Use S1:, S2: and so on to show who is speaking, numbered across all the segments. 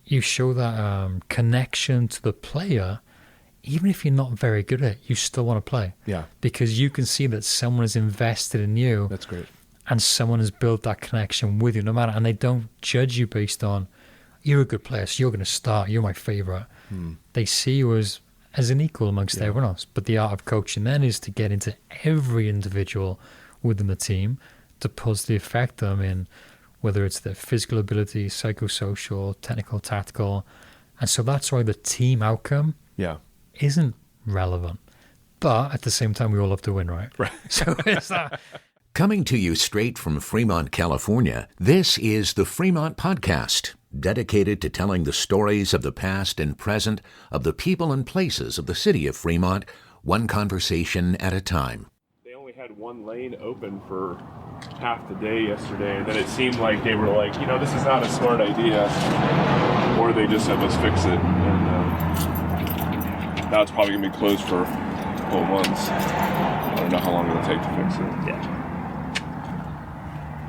S1: you show that connection to the player. Even if you're not very good at it, you still want to play.
S2: Yeah.
S1: Because you can see that someone is invested in you.
S2: That's great.
S1: And someone has built that connection with you, no matter, and they don't judge you based on, you're a good player, so you're going to start, you're my favorite. They see you as an equal amongst everyone else. But the art of coaching then is to get into every individual within the team to positively affect them in whether it's their physical ability, psychosocial, technical, tactical. And so that's why the team outcome isn't relevant. But at the same time, we all have to win, right?
S2: Right.
S1: So it's that.
S3: Coming to you straight from Fremont, California, this is the Fremont Podcast, dedicated to telling the stories of the past and present of the people and places of the city of Fremont, one conversation at a time.
S4: They only had one lane open for half the day yesterday, and then it seemed like they were like, this is not a smart idea, or they just said, let's fix it. And now it's probably going to be closed for whole months. I don't know how long it'll take to fix it.
S2: Yeah.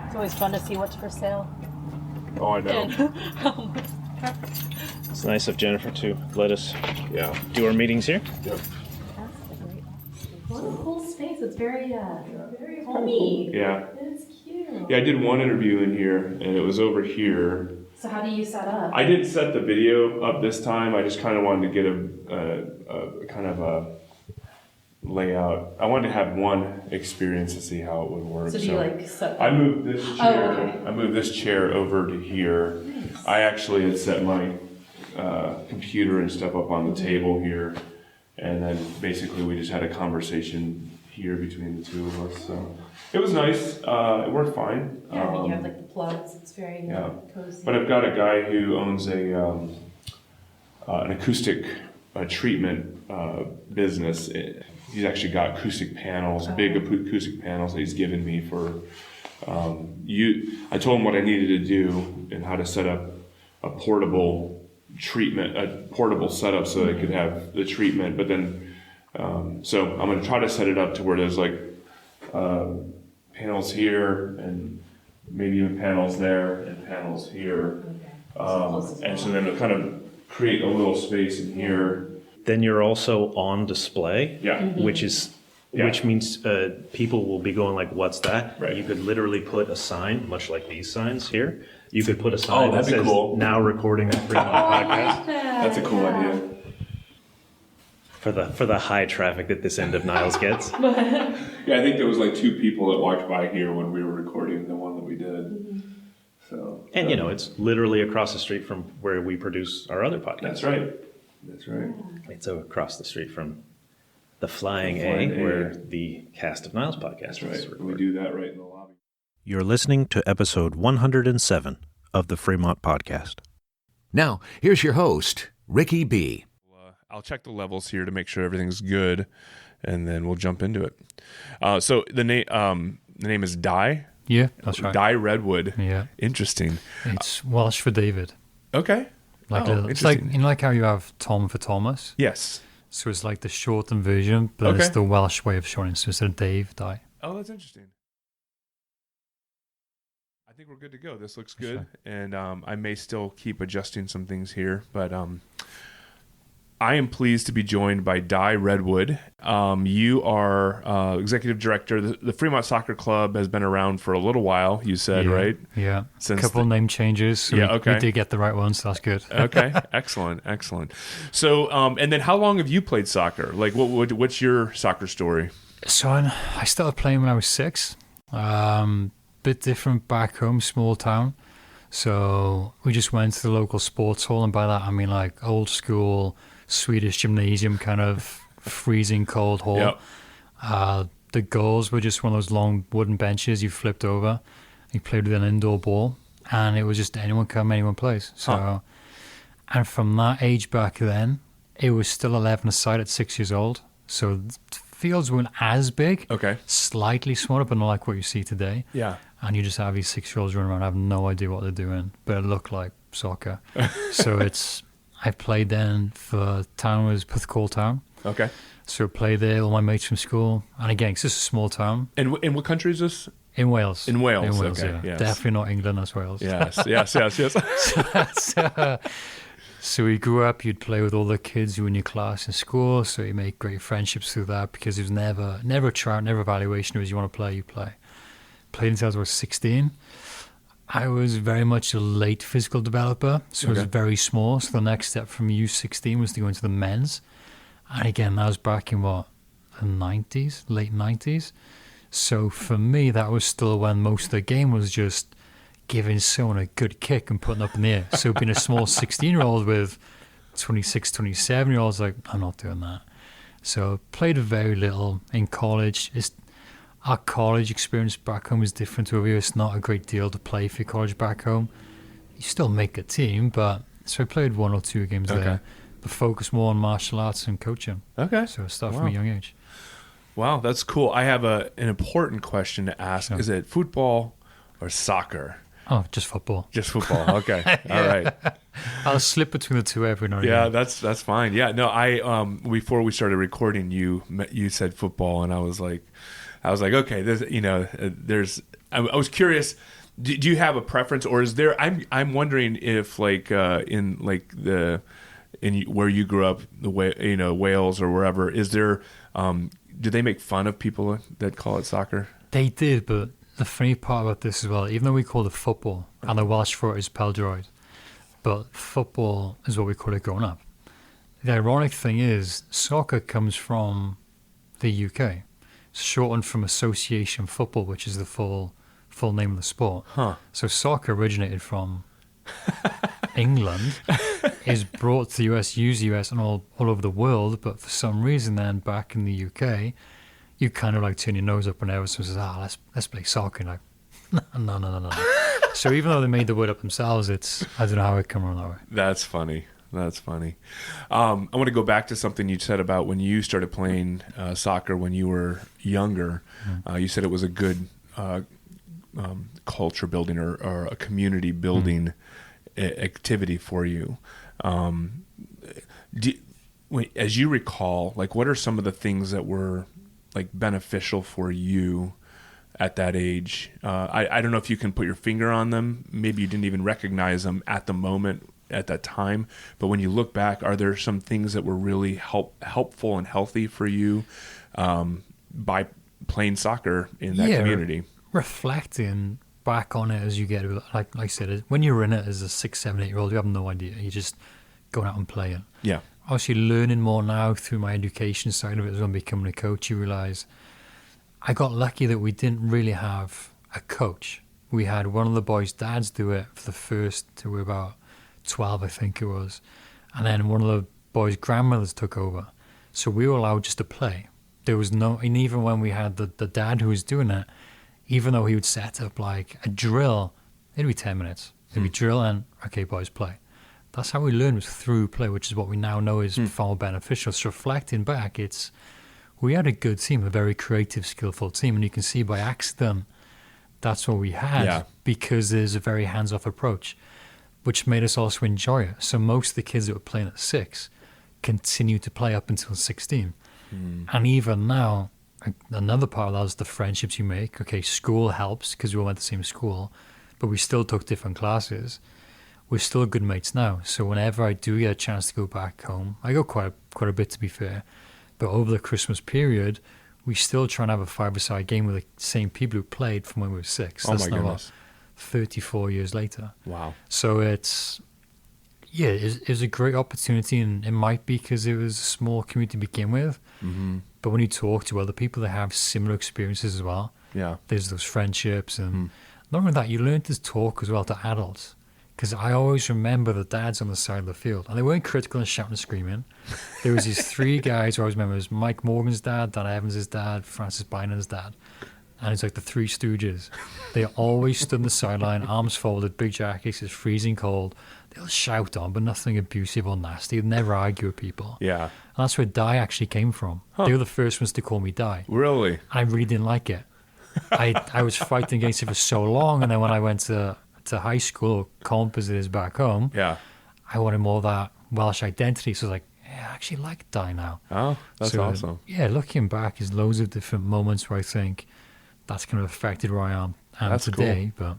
S5: It's always fun to see what's for sale.
S4: Oh, I know.
S2: It's nice of Jennifer to let us do our meetings here.
S4: Yep.
S5: That's a great What a cool space. It's very homey.
S4: Yeah.
S5: It's cute.
S4: Yeah, I did one interview in here, and it was over here.
S5: So how do you set up?
S4: I didn't set the video up this time. I just kind of wanted to get a kind of a layout. I wanted to have one experience to see how it would work.
S5: So do you set
S4: I moved this chair.
S5: Oh, okay.
S4: I moved this chair over to here.
S5: Nice.
S4: I actually had set my computer and stuff up on the table here, and then basically we just had a conversation here between the two of us. So it was nice. It worked fine.
S5: Yeah, you have the plugs. It's very cozy.
S4: But I've got a guy who owns an acoustic treatment business. He's actually got acoustic panels, big acoustic panels that he's given me for I told him what I needed to do and how to set up a portable treatment, a portable setup so they could have the treatment. But then, so I'm going to try to set it up to where there's like panels here and maybe even panels there and panels here. And so then it'll kind of create a little space in here.
S2: Then you're also on display, which means people will be going like, "What's that?"
S4: Right.
S2: You could literally put a sign, much like these signs here. You could put a sign that
S4: that'd be
S2: says,
S4: cool.
S2: "Now recording the Fremont podcast."
S4: That's a cool idea.
S2: For the high traffic that this end of Niles gets.
S4: Yeah, I think there was like 2 people that walked by here when we were recording the one that we did. So,
S2: And it's literally across the street from where we produce our other podcast.
S4: That's right. That's right.
S2: It's across the street from the Flying
S4: Flying
S2: A,
S4: A.
S2: where the Cast of Niles podcast
S4: That's
S2: is
S4: right.
S2: recorded.
S4: We do that right in the lobby.
S6: You're listening to episode 107 of the Fremont Podcast.
S3: Now, here's your host, Ricky B.
S4: I'll check the levels here to make sure everything's good, and then we'll jump into it. So the name is Dai.
S1: Yeah, that's right.
S4: Dai Redwood.
S1: Yeah.
S4: Interesting.
S1: It's Welsh for David.
S4: Okay.
S1: It's like, like how you have Tom for Thomas.
S4: Yes.
S1: So it's like the shortened version, but it's the Welsh way of showing it. So instead of Dave, Dai.
S4: Oh, that's interesting. I think we're good to go. This looks good. And I may still keep adjusting some things here, but I am pleased to be joined by Dai Redwood. You are executive director. The Fremont Soccer Club has been around for a little while, you said, right?
S1: Yeah.
S4: Since
S1: a couple name changes. So we did get the right one, so that's good.
S4: Okay. Excellent. So, and then how long have you played soccer? Like, what's your soccer story?
S1: So I started playing when I was 6. Bit different back home, small town. So we just went to the local sports hall, and by that I mean like old school Swedish gymnasium kind of freezing cold hall.
S4: Yep.
S1: The goals were just one of those long wooden benches you flipped over. You played with an indoor ball, and it was just anyone come, anyone plays. So, and from that age back then, it was still 11 aside at 6 years old. So fields weren't as big.
S4: Okay.
S1: Slightly smaller, but not like what you see today.
S4: Yeah.
S1: And you just have these 6-year-olds running around. I have no idea what they're doing, but it looked like soccer. So I played then for town was Porthcawl Town.
S4: Okay.
S1: So I played there, all my mates from school. And again, it's just a small town.
S4: And in what country is this?
S1: In Wales.
S4: In Wales,
S1: okay.
S4: Yes.
S1: Definitely not England, that's Wales.
S4: Yes.
S1: So So we grew up, you'd play with all the kids who were in your class in school, so you make great friendships through that because it was never a trial, never evaluation. It was you want to play, you play. Played until I was 16. I was very much a late physical developer, so I was very small. So the next step from U16 was to go into the men's. And again, that was back in the 90s, late 90s. So for me, that was still when most of the game was just giving someone a good kick and putting up in the air. So being a small 16-year-old with 26, 27-year-olds, like, I'm not doing that. So played very little in college. Our college experience back home is different to over here. It's not a great deal to play for your college back home. You still make a team, but so I played 1 or 2 games there. But focus more on martial arts and coaching.
S4: Okay.
S1: So I started from a young age.
S4: Wow, that's cool. I have an important question to ask.
S1: Sure.
S4: Is it football or soccer?
S1: Oh, just football.
S4: Just football. Okay. All right.
S1: I'll slip between the two every now and
S4: Yeah,
S1: again.
S4: that's fine. Yeah, no, I before we started recording, you said football, and I was like, okay, there's I was curious. Do you have a preference, or is there? I'm wondering if in where you grew up, Wales or wherever, is there? Do they make fun of people that call it soccer?
S1: They did, but the funny part about this as well, even though we call it football, and the Welsh for it is peldroid, but football is what we call it growing up. The ironic thing is, soccer comes from the UK. It's shortened from association football, which is the full name of the sport.
S4: Huh.
S1: So soccer originated from England, is brought to the US, used the US and all over the world, but for some reason then back in the UK, you kind of like turn your nose up whenever someone says, let's play soccer. And like, no. So even though they made the word up themselves, I don't know how it came around that way.
S4: That's funny. I want to go back to something you said about when you started playing soccer when you were younger. You said it was a good culture building or a community building activity for you. As you recall, like, what are some of the things that were like beneficial for you at that age? I don't know if you can put your finger on them. Maybe you didn't even recognize them at the moment, at that time. But when you look back, are there some things that were really helpful and healthy for you by playing soccer in that community?
S1: Reflecting back on it as you get, like I said, when you're in it as a 6, 7, 8-year-old, you have no idea. You're just going out and playing.
S4: Yeah.
S1: Obviously, learning more now through my education side of it, as when becoming a coach, you realize I got lucky that we didn't really have a coach. We had one of the boys' dads do it for the first to about 12, I think it was. And then one of the boys' grandmothers took over. So we were allowed just to play. There was no, and even when we had the dad who was doing it, even though he would set up like a drill, it'd be 10 minutes. It'd be drill and, okay, boys, play. That's how we learned, was through play, which is what we now know is far more beneficial. So reflecting back, we had a good team, a very creative, skillful team. And you can see by accident, that's what we had because there's a very hands-off approach, which made us also enjoy it. So most of the kids that were playing at 6 continued to play up until 16. And even now, another part of that is the friendships you make. Okay, school helps because we all went to the same school, but we still took different classes. We're still good mates now. So whenever I do get a chance to go back home, I go quite a bit, to be fair, but over the Christmas period, we still try and have a 5-a-side game with the same people who played from when we were 6.
S4: That's my goodness.
S1: 34 years later.
S4: Wow.
S1: So it's a great opportunity, and it might be because it was a small community to begin with. Mm-hmm. But when you talk to other people that have similar experiences as well, there's those friendships. And not only that, you learn to talk as well to adults. Because I always remember the dads on the side of the field, and they weren't critical and shouting and screaming. There was these 3 guys who I always remember. It was Mike Morgan's dad, Dan Evans' dad, Francis Bynum's dad. And it's like the 3 Stooges. They always stood on the sideline, arms folded, big jackets, it's freezing cold. They'll shout on, but nothing abusive or nasty. They'd never argue with people. Yeah. And that's where Dai actually came from. They were the first ones to call me Dai.
S4: Really?
S1: I really didn't like it. I was fighting against it for so long, and then when I went to high school, or comp as it is back home, I wanted more of that Welsh identity. So I was like, I actually like Dai now.
S4: Oh, that's awesome.
S1: Yeah, looking back, there's loads of different moments where I think that's kind of affected where I am
S4: that's
S1: today.
S4: Cool.
S1: But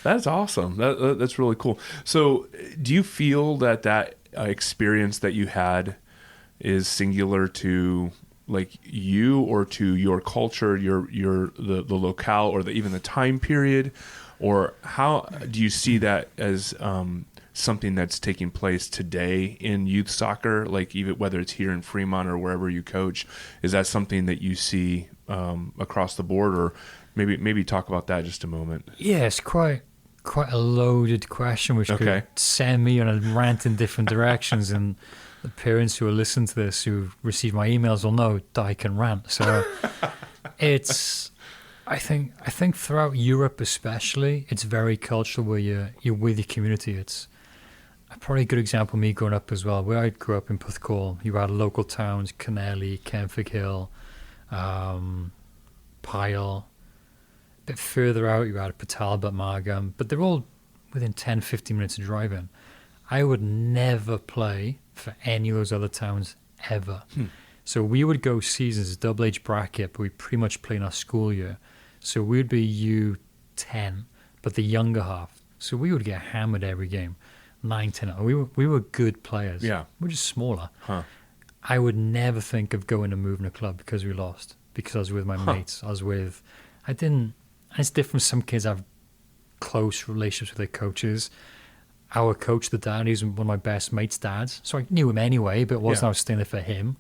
S4: that's awesome. That's really cool. So do you feel that experience that you had is singular to like you or to your culture, the locale, or even the time period, or how do you see that as something that's taking place today in youth soccer, like even whether it's here in Fremont or wherever you coach? Is that something that you see across the board, or maybe talk about that just a moment?
S1: Yeah, it's quite a loaded question, which could send me on a rant in different directions. And the parents who are listening to this, who receive my emails, will know Dai can rant. So it's, I think throughout Europe especially, it's very cultural where you're with your community. It's probably a good example of me growing up as well. Where I grew up in Porthcawl, you had local towns, Canelli, Kenfig Hill, Pyle. A bit further out, you had Patalbot, Margam, but they're all within 10, 15 minutes of driving. I would never play for any of those other towns ever. So we would go seasons, double age bracket, but we pretty much play in our school year. So we'd be U10, but the younger half. So we would get hammered every game, 9, 10. We were good players.
S4: Yeah.
S1: We're just smaller. I would never think of going and moving a club because we lost, because I was with my mates. It's different. Some kids have close relationships with their coaches. Our coach, the dad, he's one of my best mates' dads. So I knew him anyway, but it wasn't I was staying there for him.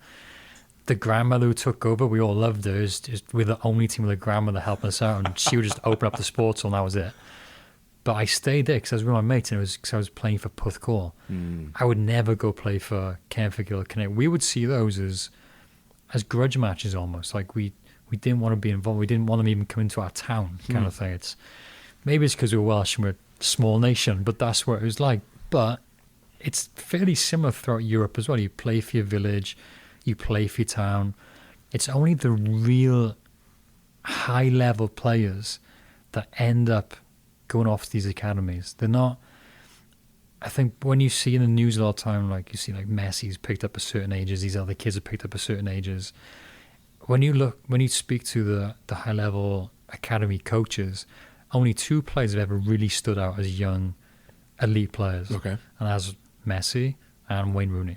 S1: The grandmother who took over, we all loved her. We're the only team with a grandmother helping us out, and she would just open up the sports hall, and that was it. But I stayed there because I was with my mates, and it was because I was playing for Porthcawl. I would never go play for Kenfig or Connect. We would see those as grudge matches almost. Like we didn't want to be involved. We didn't want them even come into our town, kind of thing. Maybe it's because we're Welsh and we're a small nation, but that's what it was like. But it's fairly similar throughout Europe as well. You play for your village, you play for your town. It's only the real high-level players that end up going off to these academies. They're not... I think when you see in the news a lot of time, like you see like Messi's picked up at certain ages, these other kids are picked up at certain ages. When you speak to the high level academy coaches, only 2 players have ever really stood out as young elite players. And that's Messi and Wayne Rooney.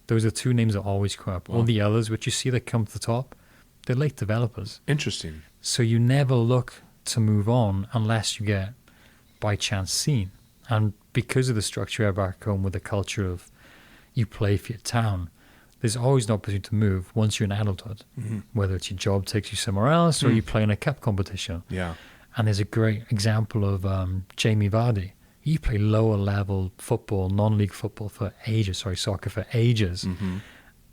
S1: Those are 2 names that always come up. All the others, which you see that come to the top, they're late developers.
S4: Interesting.
S1: So you never look to move on unless you get by chance seen. And because of the structure back home with the culture of you play for your town, there's always an opportunity to move once you're in adulthood, whether it's your job takes you somewhere else or you play in a cup competition. And there's a great example of Jamie Vardy. He played lower level football, non-league football soccer for ages.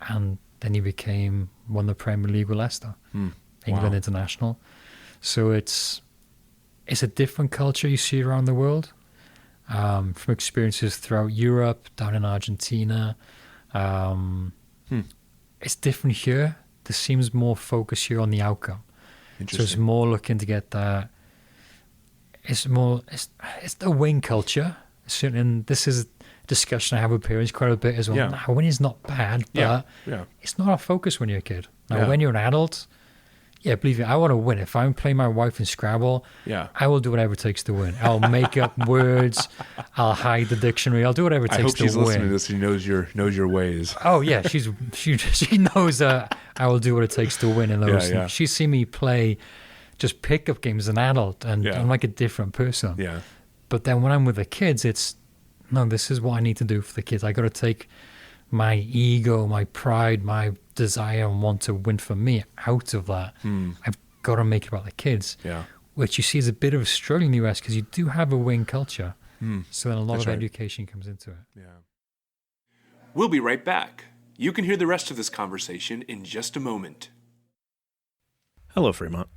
S1: And then he became won the Premier League with Leicester, England international. So it's a different culture you see around the world, from experiences throughout Europe, down in Argentina. It's different here. There seems more focus here on the outcome. So it's more looking to get that. It's the win culture. Certainly, and this is a discussion I have with parents quite a bit as well. Now, winning is not bad, but it's not our focus when you're a kid. Now, when you're an adult, believe me, I want to win. If I'm playing my wife in Scrabble, I will do whatever it takes to win. I'll make up words. I'll hide the dictionary. I'll do whatever it takes to win. I hope she's listening to
S4: this. She knows your ways.
S1: Oh yeah, she knows I will do what it takes to win in those. She's seen me play just pickup games as an adult, and I'm like a different person. But then when I'm with the kids, this is what I need to do for the kids. I got to take my ego, my pride, my desire and want to win for me out of that. I've got to make it about the kids, which you see is a bit of a struggle in the US because you do have a win culture. So then a lot of education comes into it.
S7: We'll be right back. You can hear the rest of this conversation in just a moment.
S6: Hello, Fremont.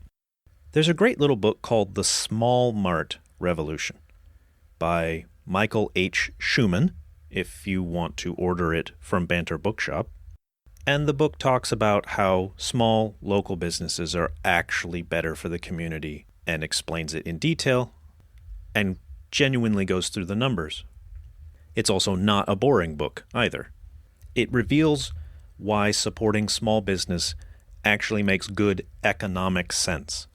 S6: There's a great little book called The Small Mart Revolution by Michael H. Schumann, if you want to order it from Banter Bookshop. And the book talks about how small local businesses are actually better for the community and explains it in detail and genuinely goes through the numbers. It's also not a boring book either. It reveals why supporting small business actually makes good economic sense.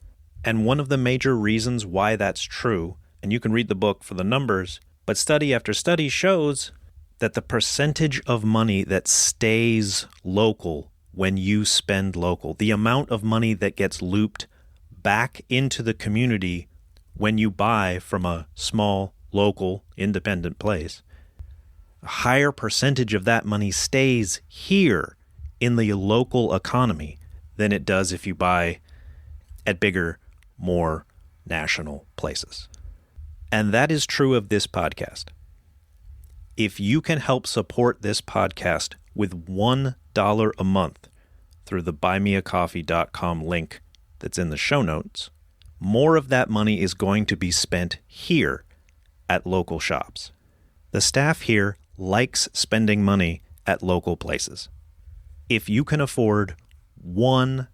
S6: And one of the major reasons why that's true, and you can read the book for the numbers, but study after study shows that the percentage of money that stays local when you spend local, the amount of money that gets looped back into the community when you buy from a small, local, independent place, a higher percentage of that money stays here in the local economy than it does if you buy at bigger, more national places. And that is true of this podcast. If you can help support this podcast with $1 a month through the buymeacoffee.com link that's in the show notes, more of that money is going to be spent here at local shops. The staff here likes spending money at local places. If you can afford $1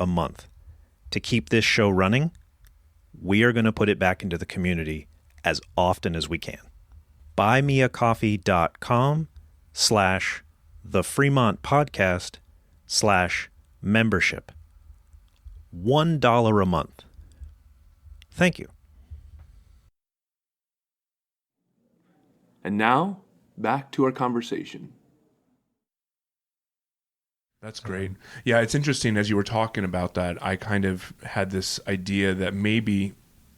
S6: a month to keep this show running, we are going to put it back into the community as often as we can. buymeacoffee.com/the Fremont Podcast/membership. $1 a month. Thank you.
S7: And now, back to our conversation.
S4: That's great. Yeah, it's interesting as you were talking about that, I kind of had this idea that maybe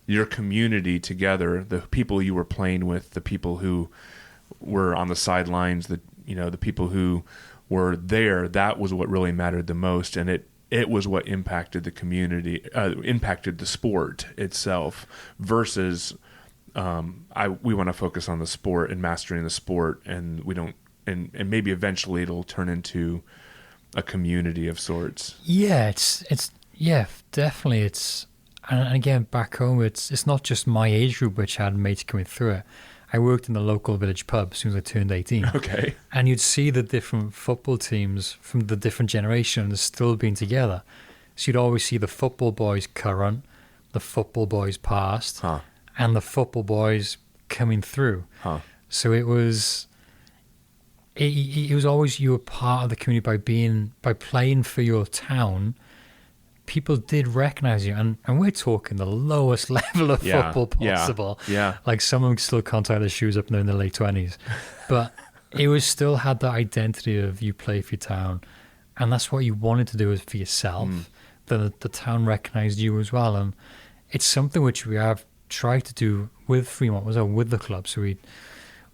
S4: your community together, the people you were playing with, the people who were on the sidelines, the people who were there, that was what really mattered the most, and it was what impacted the community, impacted the sport itself versus we want to focus on the sport and mastering the sport, and we don't, and maybe eventually it'll turn into a community of sorts.
S1: Yeah, it's definitely. And again, back home, it's not just my age group which had mates coming through it. I worked in the local village pub as soon as I turned 18.
S4: Okay.
S1: And you'd see the different football teams from the different generations still being together. So you'd always see the football boys current, the football boys past, and the football boys coming through. So it was always, you were part of the community by playing for your town. People did recognize you, and we're talking the lowest level of football possible.
S4: Yeah.
S1: Like some of them still can't tie their shoes up now in their late 20s. But it was still had that identity of you play for your town, and that's what you wanted to do is for yourself. The town recognized you as well, and it's something which we have tried to do with Fremont, with the club. So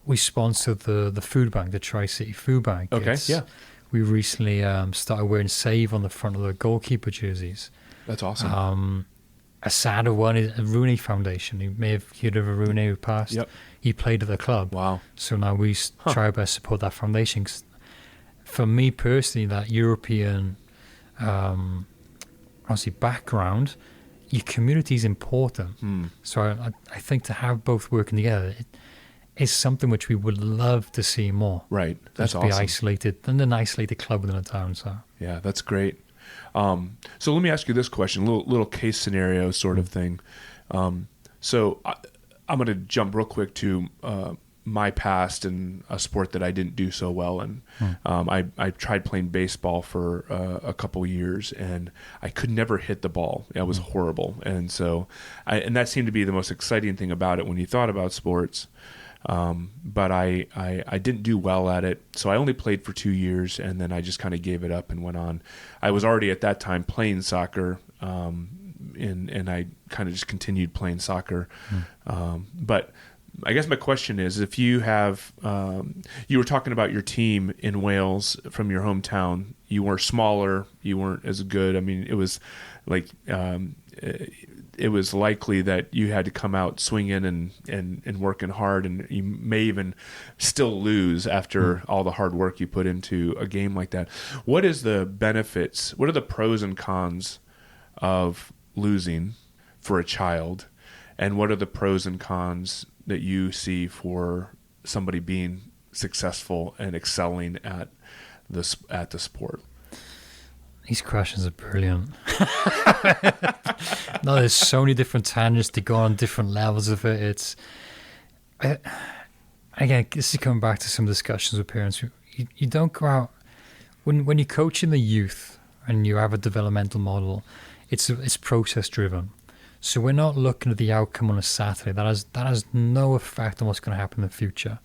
S1: we sponsored the food bank, the Tri-City Food Bank.
S4: Okay,
S1: We recently started wearing Save on the front of the goalkeeper jerseys.
S4: That's awesome.
S1: A sadder one is a Rooney Foundation. You may have heard of a Rooney who passed.
S4: Yep.
S1: He played at the club.
S4: Wow.
S1: So now we try our best to support that foundation. 'Cause for me personally, that European obviously background, your community is important. So I think to have both working together, is something which we would love to see more.
S4: Right. That's
S1: awesome. Be isolated, and an isolated club within a town. So
S4: yeah, that's great. So let me ask you this question, little case scenario sort of thing. So I'm going to jump real quick to my past and a sport that I didn't do so well in. I tried playing baseball for a couple years, and I could never hit the ball. It was horrible, and so and that seemed to be the most exciting thing about it when you thought about sports. But I didn't do well at it, so I only played for 2 years, and then I just kind of gave it up and went on. I was already at that time playing soccer, and I kind of just continued playing soccer. But I guess my question is, if you have, you were talking about your team in Wales from your hometown. You were smaller, you weren't as good. I mean, it was like it was likely that you had to come out swinging and working hard, and you may even still lose after all the hard work you put into a game like that. What is the benefits? What are the pros and cons of losing for a child, and what are the pros and cons that you see for somebody being successful and excelling at the sport?
S1: These questions are brilliant. No, there's so many different tangents to go on different levels of it. It's again, this is coming back to some discussions with parents. You don't go out when you're coaching the youth and you have a developmental model. It's process driven. So we're not looking at the outcome on a Saturday. That has no effect on what's going to happen in the future,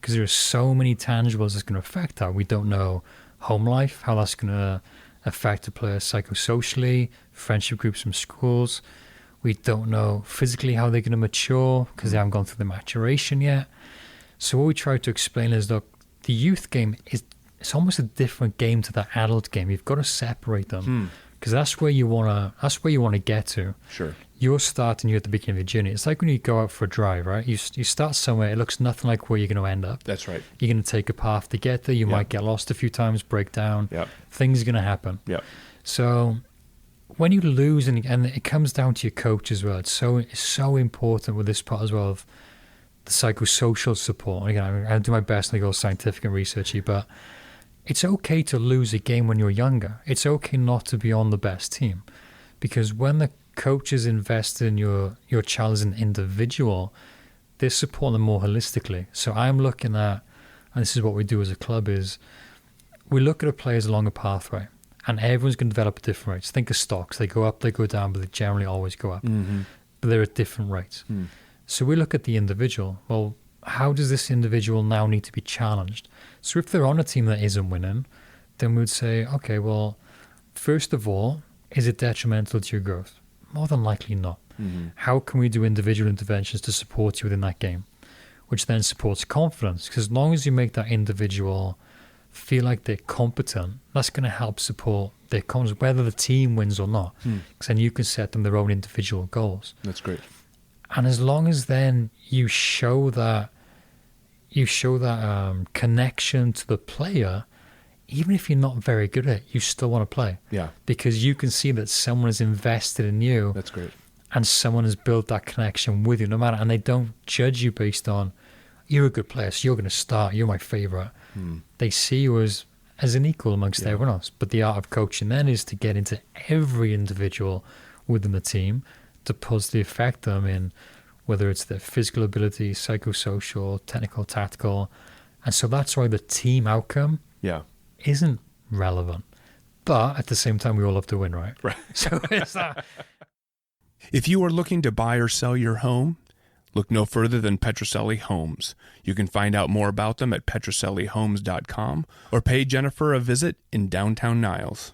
S1: because there are so many tangibles that's going to affect that. We don't know home life, how that's going to affect the player psychosocially, friendship groups from schools. We don't know physically how they're going to mature because they haven't gone through the maturation yet. So what we try to explain is, look, the youth game it's almost a different game to the adult game. You've got to separate them, because that's where you want to get to.
S4: Sure.
S1: You're starting you at the beginning of the journey. It's like when you go out for a drive, right? You start somewhere. It looks nothing like where you're going to end up.
S4: That's right.
S1: You're going to take a path to get there. You might get lost a few times, break down.
S4: Yep.
S1: Things are going to happen.
S4: Yep.
S1: So when you lose, and it comes down to your coach as well. It's so important with this part as well of the psychosocial support. Again, I do my best to go scientific and researchy, but it's okay to lose a game when you're younger. It's okay not to be on the best team, because when the coach is invested in your child as an individual, they're supporting them more holistically. So I'm looking at, and this is what we do as a club, is we look at the players along a pathway, and everyone's going to develop at different rates. Think of stocks. They go up, they go down, but they generally always go up. But they're at different rates. So we look at the individual. Well, how does this individual now need to be challenged? So if they're on a team that isn't winning, then we'd say, okay, well, first of all, is it detrimental to your growth? More than likely not. How can we do individual interventions to support you within that game? Which then supports confidence, because as long as you make that individual feel like they're competent, that's going to help support their confidence, whether the team wins or not, because then you can set them their own individual goals.
S4: That's great.
S1: And as long as then you show that connection to the player, even if you're not very good at it, you still want to play.
S4: Yeah.
S1: Because you can see that someone is invested in you.
S4: That's great.
S1: And someone has built that connection with you, no matter, and they don't judge you based on, you're a good player, so you're going to start, you're my favorite. They see you as an equal amongst everyone else. But the art of coaching then is to get into every individual within the team to positively affect them in whether it's their physical ability, psychosocial, technical, tactical. And so that's why the team outcome isn't relevant. But at the same time, we all love to win, right?
S4: Right.
S1: So it's that.
S8: If you are looking to buy or sell your home, look no further than Petrocelli Homes. You can find out more about them at petrocellihomes.com or pay Jennifer a visit in downtown Niles.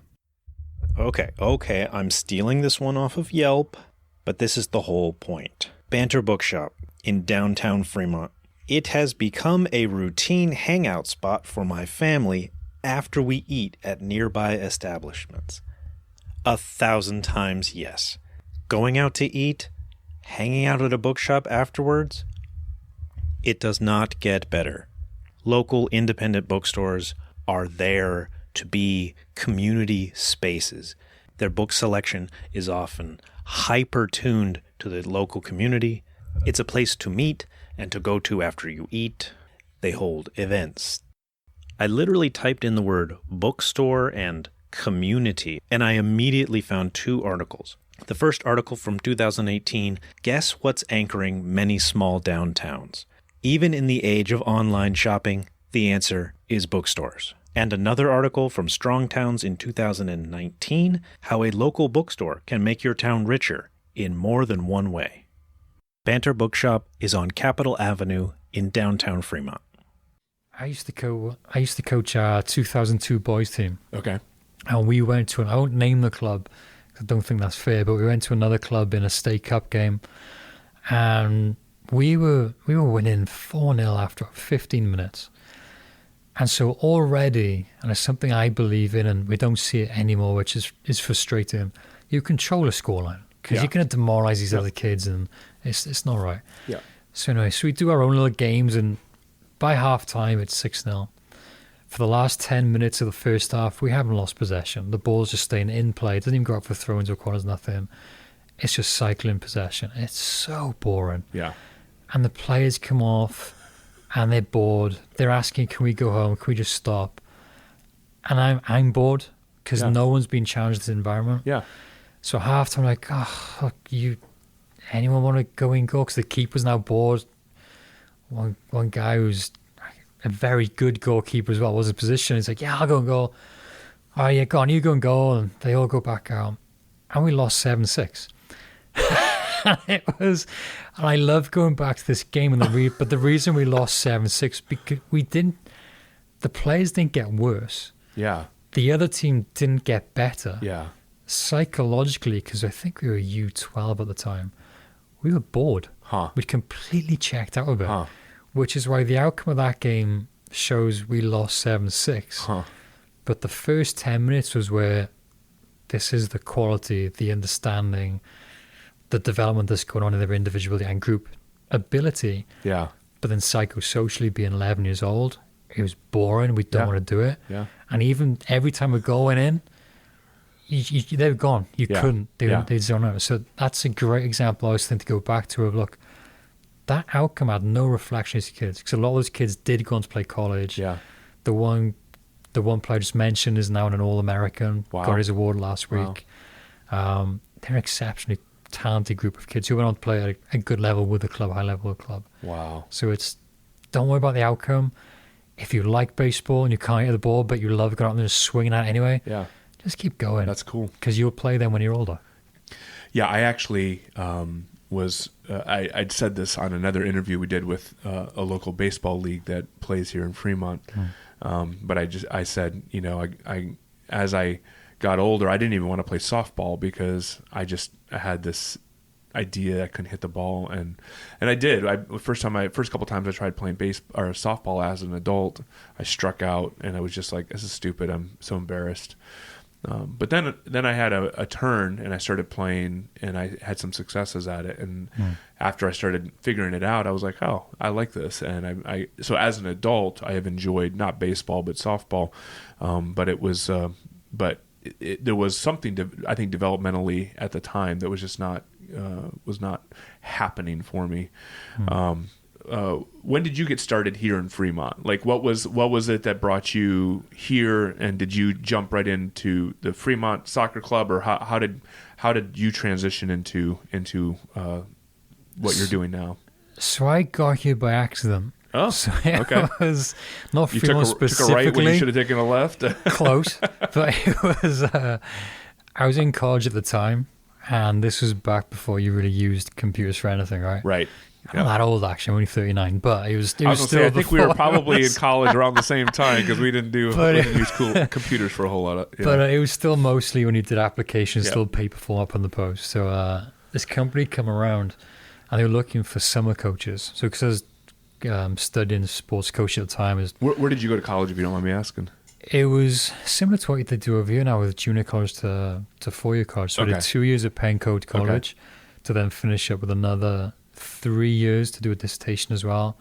S6: Okay, I'm stealing this one off of Yelp, but this is the whole point. Banter Bookshop in downtown Fremont. It has become a routine hangout spot for my family after we eat at nearby establishments. 1,000 times yes. Going out to eat, hanging out at a bookshop afterwards, it does not get better. Local independent bookstores are there to be community spaces. Their book selection is often hyper-tuned to the local community. It's a place to meet and to go to after you eat. They hold events. I literally typed in the word bookstore and community, and I immediately found 2 articles. The first article from 2018, guess what's anchoring many small downtowns? Even in the age of online shopping, the answer is bookstores. And another article from Strong Towns in 2019, how a local bookstore can make your town richer in more than one way. Banter Bookshop is on Capitol Avenue in downtown Fremont.
S1: I used to coach our 2002 boys team.
S4: Okay.
S1: And we went to, I won't name the club, I don't think that's fair, but we went to another club in a state cup game, and we were winning 4-0 after 15 minutes. And so already, and it's something I believe in, and we don't see it anymore, which is frustrating, you control a scoreline, because you're going to demoralize these other kids, and it's not right.
S4: Yeah.
S1: So anyway, so we do our own little games, and by half time it's 6-0. For the last 10 minutes of the first half, we haven't lost possession. The ball's just staying in play. It doesn't even go out for throw-ins or corners, nothing. It's just cycling possession. It's so boring.
S4: Yeah.
S1: And the players come off, and they're bored. They're asking, can we go home? Can we just stop? And I'm bored, because no one's been challenged in this environment.
S4: Yeah.
S1: So half time, like, look, anyone want to go in goal? Because the keeper's now bored. One guy who's a very good goalkeeper as well was in position. He's like, yeah, I'll go and goal. Oh, yeah, go on, you go and goal. And they all go back out. And we lost 7-6. It was, and I love going back to this game. But the reason we lost 7-6 because the players didn't get worse.
S8: Yeah.
S1: The other team didn't get better.
S8: Yeah.
S1: Psychologically, because I think we were U12 at the time, we were bored. We'd completely checked out of it, which is why the outcome of that game shows we lost 7-6. But the first 10 minutes was where this is the quality, the understanding, the development that's going on in their individuality and group ability.
S8: Yeah.
S1: But then psychosocially, being 11 years old, it was boring. We don't want to do it.
S8: Yeah.
S1: And even every time a goal went in, they were gone. You couldn't. They zone out. So that's a great example I always think to go back to of, look, that outcome had no reflection of these kids. Because a lot of those kids did go on to play college.
S8: Yeah.
S1: The one player I just mentioned is now an All-American.
S8: Wow.
S1: Got his award last week. They're an exceptionally talented group of kids who went on to play at a good level with the club, high level of the club.
S8: Wow.
S1: So don't worry about the outcome. If you like baseball and you can't hit the ball, but you love going out there and swinging at it anyway, just keep going.
S8: That's cool.
S1: Because you'll play them when you're older.
S8: Yeah, I actually I'd said this on another interview we did with a local baseball league that plays here in Fremont. But I said, I as I got older, I didn't even want to play softball because I had this idea I couldn't hit the ball, and I did. First couple times I tried playing softball as an adult, I struck out, and I was just like, this is stupid. I'm so embarrassed. But then I had a turn, and I started playing, and I had some successes at it. And after I started figuring it out, I was like, oh, I like this. And so as an adult, I have enjoyed not baseball but softball. But it was there was something I think developmentally at the time that was just not happening for me. When did you get started here in Fremont? Like, what was it that brought you here, and did you jump right into the Fremont Soccer Club, or how did you transition into what you're doing now?
S1: So I got here by accident.
S8: Oh,
S1: so
S8: okay.
S1: It was not
S8: you
S1: Fremont
S8: took a
S1: specifically.
S8: right when you should have taken a left.
S1: Close, but it was. I was in college at the time, and this was back before you really used computers for anything, right?
S8: Right.
S1: I'm not that old, actually. I'm only 39, but it was
S8: I was
S1: still
S8: I think we were probably in
S1: us.
S8: college around the same time because we didn't use cool computers for a whole lot of. Yeah.
S1: But it was still mostly when you did applications, still paper form up on the post. So this company come around, and they were looking for summer coaches. So because I was studying sports coach at the time,
S8: Where did you go to college, if you don't mind me asking?
S1: it was similar to what they do over here now with junior college to 4-year college. So I did 2 years at Penn Code College to then finish up with another 3 years to do a dissertation as well.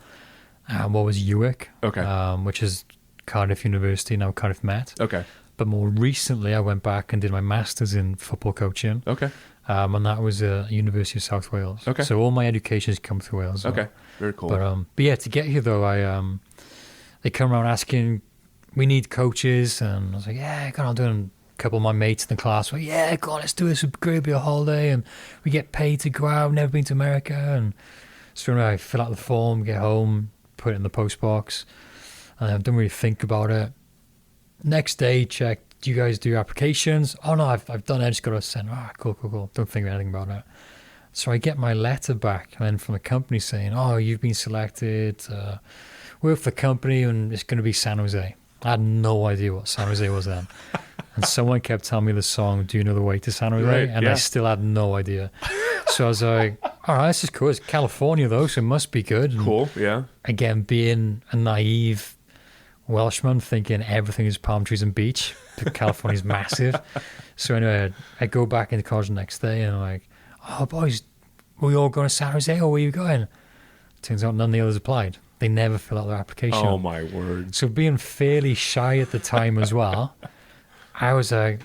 S1: What was UWIC, which is Cardiff University, now Cardiff Met.
S8: Okay.
S1: But more recently, I went back and did my master's in football coaching.
S8: Okay.
S1: And that was at University of South Wales.
S8: Okay.
S1: So all my education has come through Wales.
S8: Okay. Very cool.
S1: But yeah, to get here though, they come around asking, we need coaches, and I was like, yeah, go on, doing. A couple of my mates in the class were, yeah, go on, let's do this. It's great, it'll be a holiday, and we get paid to go out. Never been to America, and so anyway, I fill out the form, get home, put it in the post box, and I didn't really think about it. Next day, check. Do you guys do applications? Oh no, I've done it. I just got to send. Cool. Don't think anything about it. So I get my letter back, and then from the company saying, oh, you've been selected. Work for the company, and it's going to be San Jose. I had no idea what San Jose was then. And someone kept telling me the song, Do You Know the Way to San Jose?
S8: Right,
S1: and I still had no idea. So I was like, all right, this is cool. It's California, though, so it must be good. And
S8: cool, yeah.
S1: again, being a naive Welshman, thinking everything is palm trees and beach. California's massive. So anyway, I go back into college the next day, and I'm like, oh, boys, were we all going to San Jose, or were you going? Turns out none of the others applied. They never fill out their application.
S8: Oh, my word.
S1: So being fairly shy at the time as well, I was like,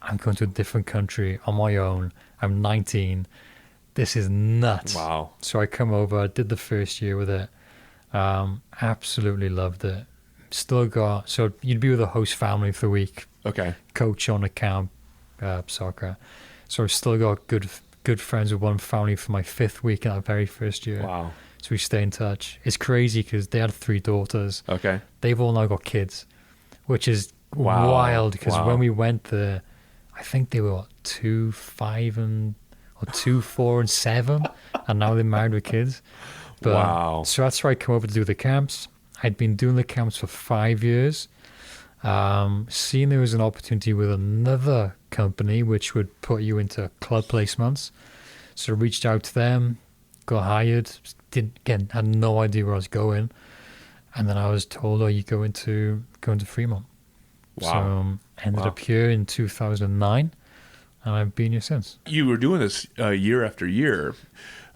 S1: I'm going to a different country on my own. I'm 19. This is nuts.
S8: Wow.
S1: So I come over, did the first year with it. Absolutely loved it. Still got, so you'd be with a host family for the week.
S8: Okay.
S1: Coach on a camp, soccer. So I've still got good friends with one family for my 5th week in that very first year.
S8: Wow.
S1: So we stay in touch. It's crazy because they had 3 daughters.
S8: Okay.
S1: They've all now got kids, which is wild because when we went there, I think they were 2, 5, and or 2, 4, and 7, and now they're married with kids. But,
S8: Wow.
S1: So that's where I come over to do the camps. I'd been doing the camps for 5 years. Seeing there was an opportunity with another company which would put you into club placements. So I reached out to them, got hired, had no idea where I was going. And then I was told, you going to Fremont.
S8: Wow.
S1: So ended up here in 2009, and I've been here since.
S8: You were doing this year after year.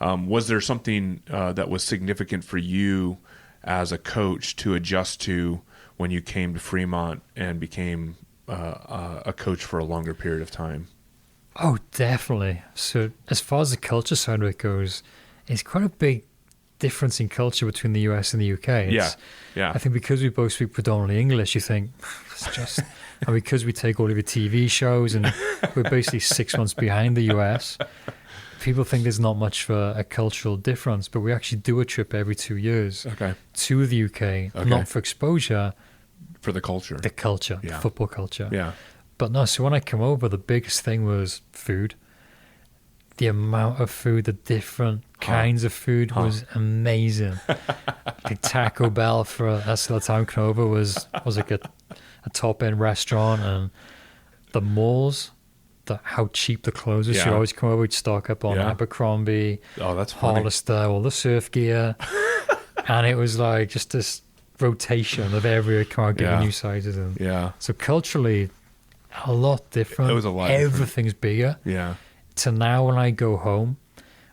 S8: Was there something that was significant for you as a coach to adjust to when you came to Fremont and became a coach for a longer period of time?
S1: Oh, definitely. So as far as the culture side of it goes, it's quite a big difference in culture between the US and the UK.
S8: Yeah.
S1: I think because we both speak predominantly English, you think it's just, and because we take all of your TV shows and we're basically 6 months behind the US, people think there's not much for a cultural difference, but we actually do a trip every 2 years to the UK, not for exposure.
S8: For the culture.
S1: The culture, the football culture.
S8: Yeah.
S1: But no, so when I came over, the biggest thing was food. The amount of food, the different kinds of food was amazing. Like Taco Bell for that's the time I came over was like a top end restaurant, and the malls, how cheap the clothes was. You'd always come over, we'd stock up on Abercrombie,
S8: that's funny.
S1: Hollister, all the surf gear, and it was like just this rotation of every car giving new sizes, and so culturally a lot different.
S8: It was a lot.
S1: Everything's bigger.
S8: Yeah.
S1: To now, when I go home,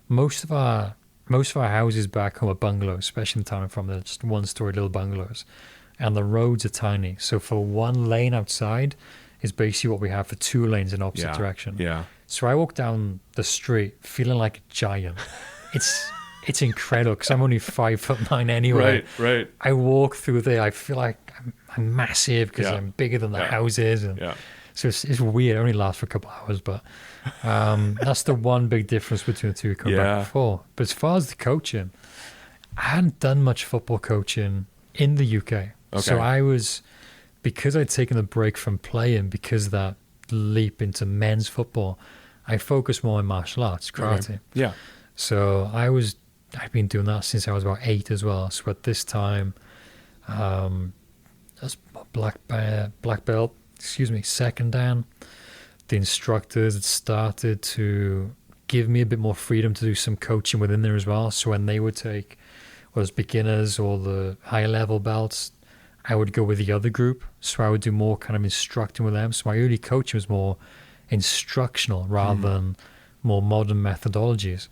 S1: most of our houses back home are bungalows, especially in the town I'm from. They're just 1-story little bungalows, and the roads are tiny. So for 1 lane outside is basically what we have for 2 lanes in opposite direction.
S8: Yeah.
S1: So I walk down the street feeling like a giant. It's incredible because I'm only 5'9" anyway.
S8: Right.
S1: I walk through there, I feel like I'm massive because I'm bigger than the houses, and so it's weird. It only lasts for a couple of hours, but that's the one big difference between the two we come back before. But as far as the coaching, I hadn't done much football coaching in the UK. So because I'd taken a break from playing, because of that leap into men's football, I focused more on martial arts, karate.
S8: Okay. Yeah.
S1: So I've been doing that since I was about 8 as well. So at this time, that's black belt, second dan. The instructors had started to give me a bit more freedom to do some coaching within there as well. So when they would take, whether it's beginners or the higher level belts, I would go with the other group. So I would do more kind of instructing with them. So my early coaching was more instructional rather than more modern methodologies.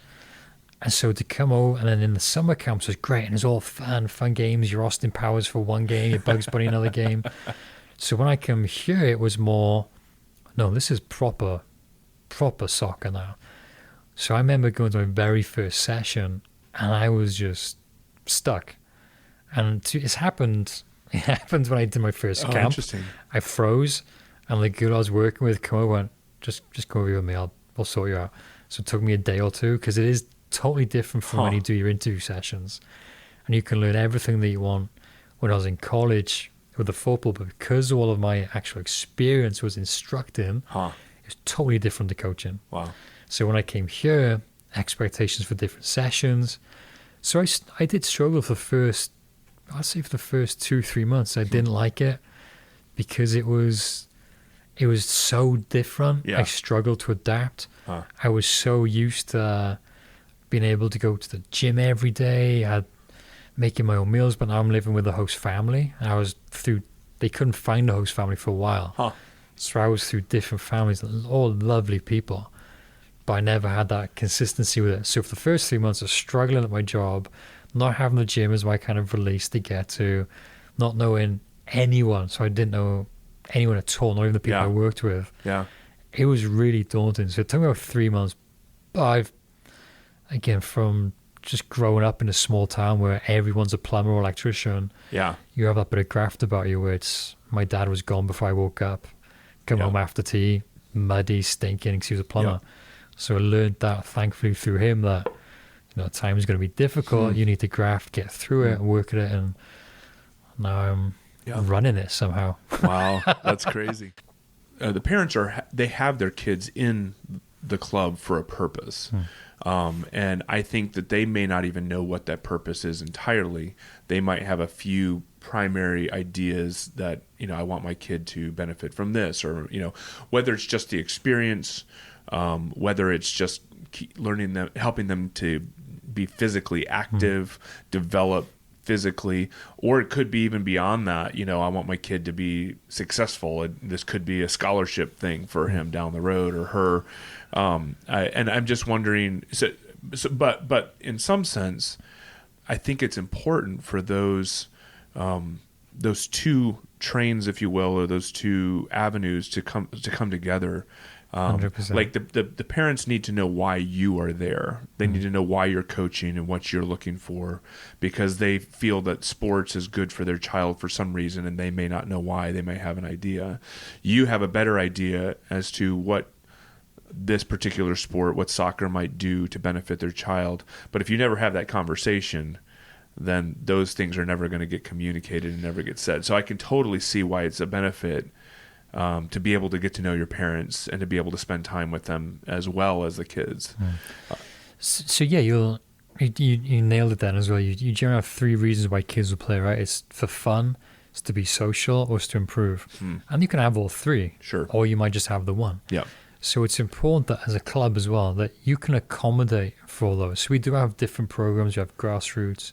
S1: And so to come over, and then in the summer camps was great, and it was all fun games. Your Austin Powers for one game, your Bugs Bunny another game. So when I come here, it was more, no, this is proper soccer now. So I remember going to my very first session, and I was just stuck. And it happened when I did my first camp.
S8: Interesting.
S1: I froze, and the girl I was working with came over and went, just come over with me, I'll sort you out. So it took me a day or two, because it is totally different from when you do your interview sessions, and you can learn everything that you want. When I was in college with the football, but because all of my actual experience was instructing, it was totally different to coaching.
S8: Wow.
S1: So when I came here, expectations for different sessions. So I did struggle for the first 2-3 months. I didn't like it because it was so different. I struggled to adapt. I was so used to being able to go to the gym every day. I had making my own meals, but now I'm living with the host family. They couldn't find the host family for a while. So I was through different families, all lovely people, but I never had that consistency with it. So for the first 3 months, I was struggling at my job, not having the gym as my kind of release to get to, not knowing anyone. So I didn't know anyone at all, not even the people I worked with.
S8: Yeah.
S1: It was really daunting. So it took me about 3 months, but again, from just growing up in a small town where everyone's a plumber or electrician, you have that bit of graft about you where my dad was gone before I woke up, come home after tea, muddy, stinking, because he was a plumber. So I learned that, thankfully, through him, that time is going to be difficult. You need to graft, get through it, and work at it, and now I'm running it somehow.
S8: Wow, that's crazy. The parents they have their kids in the club for a purpose. And I think that they may not even know what that purpose is entirely. They might have a few primary ideas that, I want my kid to benefit from this, or, whether it's just the experience, whether it's just learning them, helping them to be physically active, develop physically, or it could be even beyond that. I want my kid to be successful, and this could be a scholarship thing for him down the road, or her. And I'm just wondering, but in some sense, I think it's important for those two trains, if you will, or those two avenues to come together.
S1: 100%.
S8: Like the parents need to know why you are there. They need to know why you're coaching and what you're looking for, because they feel that sports is good for their child for some reason, and they may not know why. They may have an idea. You have a better idea as to what this particular sport, what soccer might do to benefit their child. But if you never have that conversation, then those things are never going to get communicated and never get said. So I can totally see why it's a benefit to be able to get to know your parents and to be able to spend time with them as well as the kids.
S1: So yeah, you nailed it then as well. You generally have three reasons why kids will play, right? It's for fun, it's to be social, or it's to improve. And you can have all three.
S8: Sure.
S1: Or you might just have the one.
S8: Yeah.
S1: So it's important that as a club as well, that you can accommodate for all those. So we do have different programs. We have grassroots,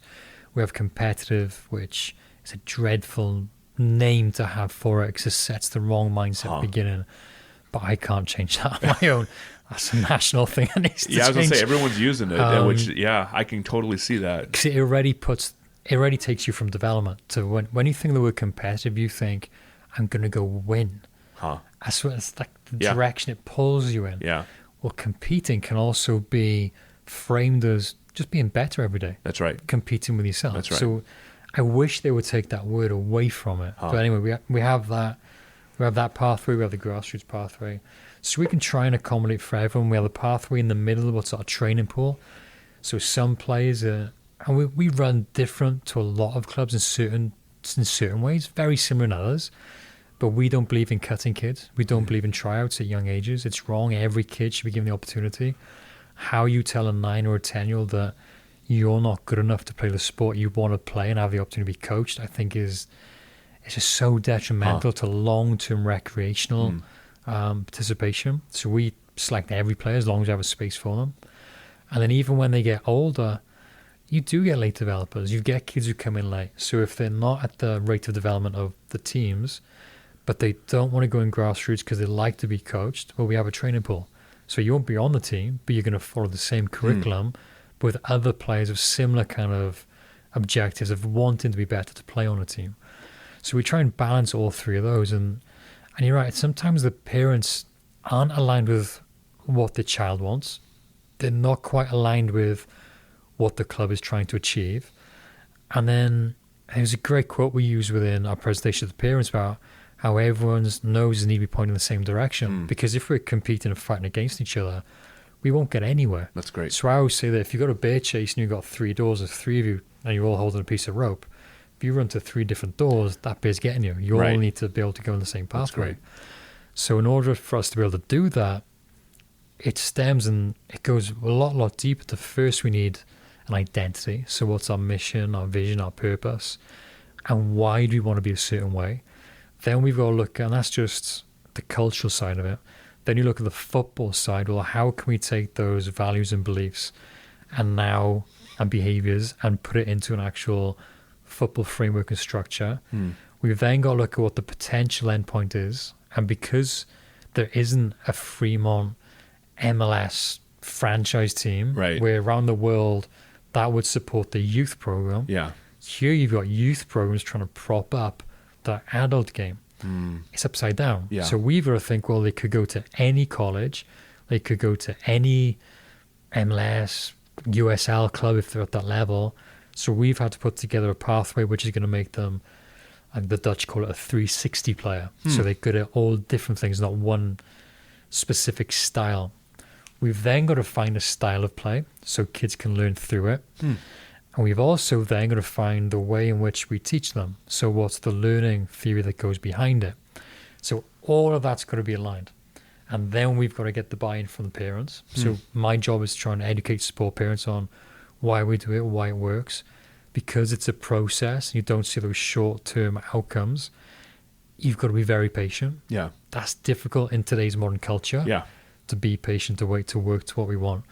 S1: we have competitive, which is a dreadful name to have for it because it sets the wrong mindset at the beginning. But I can't change that on my own. That's a national thing that needs to change.
S8: I was going to say, everyone's using it, which, I can totally see that.
S1: Because it already takes you from development to when you think the word competitive, you think, I'm going to go win. That's what it's like, the direction it pulls you in.
S8: Yeah.
S1: Well, competing can also be framed as just being better every day.
S8: That's right.
S1: Competing with yourself.
S8: That's right.
S1: So I wish they would take that word away from it. But anyway, we have that. We have that pathway. We have the grassroots pathway. So we can try and accommodate for everyone. We have a pathway in the middle of what's our training pool. So some players and we run different to a lot of clubs in certain ways, very similar in others. But we don't believe in cutting kids. We don't believe in tryouts at young ages. It's wrong. Every kid should be given the opportunity. How you tell a 9 or a 10-year-old that you're not good enough to play the sport you want to play and have the opportunity to be coached, I think it's just so detrimental to long-term recreational participation. So we select every player as long as you have a space for them. And then even when they get older, you do get late developers. You get kids who come in late. So if they're not at the rate of development of the teams, but they don't want to go in grassroots because they like to be coached, well, we have a training pool. So you won't be on the team, but you're going to follow the same curriculum with other players of similar kind of objectives of wanting to be better to play on a team. So we try and balance all three of those. And you're right, sometimes the parents aren't aligned with what the child wants. They're not quite aligned with what the club is trying to achieve. And then there's a great quote we use within our presentation to the parents about how everyone's noses need to be pointing in the same direction. Because if we're competing and fighting against each other, we won't get anywhere.
S8: That's great.
S1: So I always say that if you've got a bear chase and you've got 3 doors, there's 3 of you, and you're all holding a piece of rope, if you run to 3 different doors, that bear's getting you. You all need to be able to go in the same pathway.
S8: Right.
S1: So in order for us to be able to do that, it stems and it goes a lot deeper. To first, we need an identity. So what's our mission, our vision, our purpose, and why do we want to be a certain way? Then we've got to look, and that's just the cultural side of it. Then you look at the football side. Well, how can we take those values and beliefs and behaviors and put it into an actual football framework and structure? We've then got to look at what the potential endpoint is. And because there isn't a Fremont MLS franchise team where around the world that would support the youth program, here you've got youth programs trying to prop up the adult game. It's upside down. So we've got to think, well, they could go to any college, they could go to any MLS, USL club if they're at that level. So we've had to put together a pathway which is going to make them, and the Dutch call it a 360 player. So they're good at all different things, not one specific style. We've then got to find a style of play so kids can learn through it. And we've also then got to find the way in which we teach them. So what's the learning theory that goes behind it? So all of that's got to be aligned. And then we've got to get the buy-in from the parents. So my job is to try and educate, support parents on why we do it, why it works. Because it's a process, you don't see those short-term outcomes. You've got to be very patient.
S8: Yeah.
S1: That's difficult in today's modern culture.
S8: Yeah.
S1: To be patient, to wait, to work to what we want.